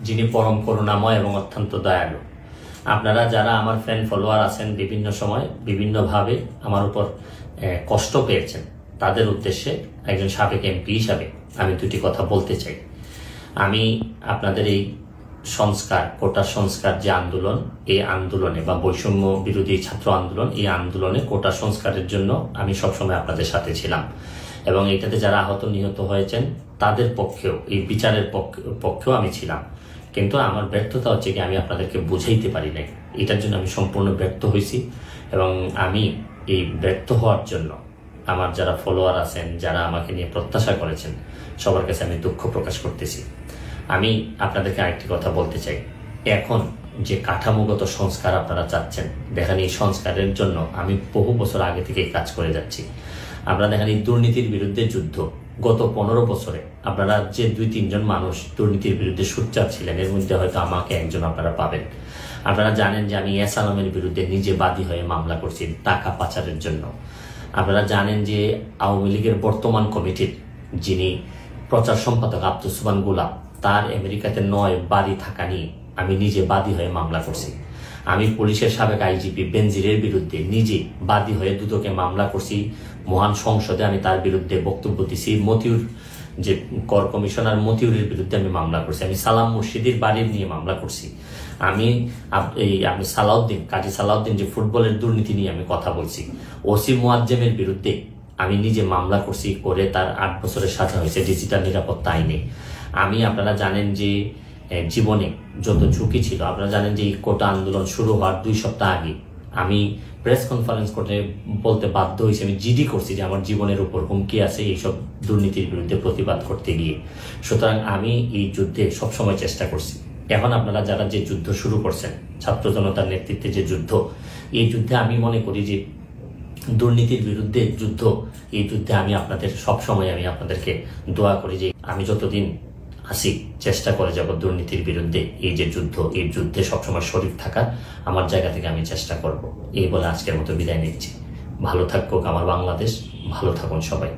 যিনি পরম করুণাময় এবং অত্যন্ত দয়ালু। আপনারা যারা আমার ফ্যান ফলোয়ার আছেন, বিভিন্ন সময় বিভিন্নভাবে আমার উপর কষ্ট পেয়েছেন, তাদের উদ্দেশ্যে একজন সাবেক এমপি হিসাবে আমি দুটি কথা বলতে চাই। আমি আপনাদের এই সংস্কার, কোটা সংস্কার যে আন্দোলন, এই আন্দোলনে বা বৈষম্য বিরোধী ছাত্র আন্দোলন, এই আন্দোলনে কোটা সংস্কারের জন্য আমি সবসময় আপনাদের সাথে ছিলাম এবং এটাতে যারা আহত নিহত হয়েছেন তাদের পক্ষেও, এই বিচারের পক্ষেও আমি ছিলাম। কিন্তু আমার ব্যর্থতা হচ্ছে কি, আমি আপনাদেরকে বুঝাইতে পারি নাই। এটার জন্য আমি সম্পূর্ণ ব্যর্থ হয়েছি এবং আমি এই ব্যর্থ হওয়ার জন্য আমার যারা ফলোয়ার আছেন, যারা আমাকে নিয়ে প্রত্যাশা করেছেন, সবার কাছে আমি দুঃখ প্রকাশ করতেছি। আমি আপনাদেরকে আরেকটি কথা বলতে চাই। এখন যে কাঠামোগত সংস্কার আপনারা চাচ্ছেন, দেখেন এই সংস্কারের জন্য আমি বহু বছর আগে থেকে কাজ করে যাচ্ছি। আপনারা দেখেন এই দুর্নীতির বিরুদ্ধে যুদ্ধ গত 15 বছরে আপনারা যে 2-3 জন মানুষ দুর্নীতির বিরুদ্ধে সোচ্চার ছিলেন, এর মধ্যে হয়তো আমাকে একজন আপনারা পাবেন। আপনারা জানেন যে আমি এস আলমের বিরুদ্ধে নিজে বাদী হয়ে মামলা করছি টাকা পাচারের জন্য। আপনারা জানেন যে আওয়ামী লীগের বর্তমান কমিটির যিনি প্রচার সম্পাদক আব্দুস সুবহান গোলাপ, তার আমেরিকাতে 9 বাড়ি থাকা নিয়ে আমি নিজে বাদী হয়ে মামলা করছি। আমি পুলিশের সাবেক আইজিপি বেনজিরের বিরুদ্ধে নিজে বাদী হয়ে দুদকে মামলা করছি। মহান সংসদে আমি তার বিরুদ্ধে বক্তব্য দিছি। মতিউর যে কর কমিশনার, মতিউরের বিরুদ্ধে আমি মামলা করছি। আমি সালাম মুর্শিদির বাড়ির নিয়ে মামলা করছি। আমি সালাউদ্দিন, কাজী সালাউদ্দিন যে ফুটবলের দুর্নীতি নিয়ে আমি কথা বলছি। ওসি মুয়াজ্জেমের বিরুদ্ধে আমি নিজে মামলা করছি, করে তার 8 বছরের সাজা হয়েছে ডিজিটাল নিরাপত্তা আইনে। আমি, আপনারা জানেন যে জীবনে যত ঝুঁকি ছিল, আপনারা জানেন যে এই কোটা আন্দোলন শুরু হওয়ার 2 সপ্তাহ আগে আমি প্রেস কনফারেন্স করতে বলতে বাধ্য হয়েছি, আমি জিডি করছি যে আমার জীবনের উপর হুমকি আছে এইসব দুর্নীতির বিরুদ্ধে প্রতিবাদ করতে গিয়ে। সুতরাং আমি এই যুদ্ধে সবসময় চেষ্টা করছি। এখন আপনারা যারা যে যুদ্ধ শুরু করছেন, ছাত্র জনতার নেতৃত্বে যে যুদ্ধ, এই যুদ্ধে আমি মনে করি যে দুর্নীতির বিরুদ্ধে যুদ্ধ, এই যুদ্ধে আমি আপনাদের সবসময় আমি আপনাদেরকে দোয়া করি যে আমি যতদিন আসি চেষ্টা করে যাব দুর্নীতির বিরুদ্ধে এই যে যুদ্ধ, এই যুদ্ধে সবসময় শরীর থাকার আমার জায়গা থেকে আমি চেষ্টা করব। এই বলে আজকের মতো বিদায় নিচ্ছি। ভালো থাকুক আমার বাংলাদেশ, ভালো থাকুন সবাই।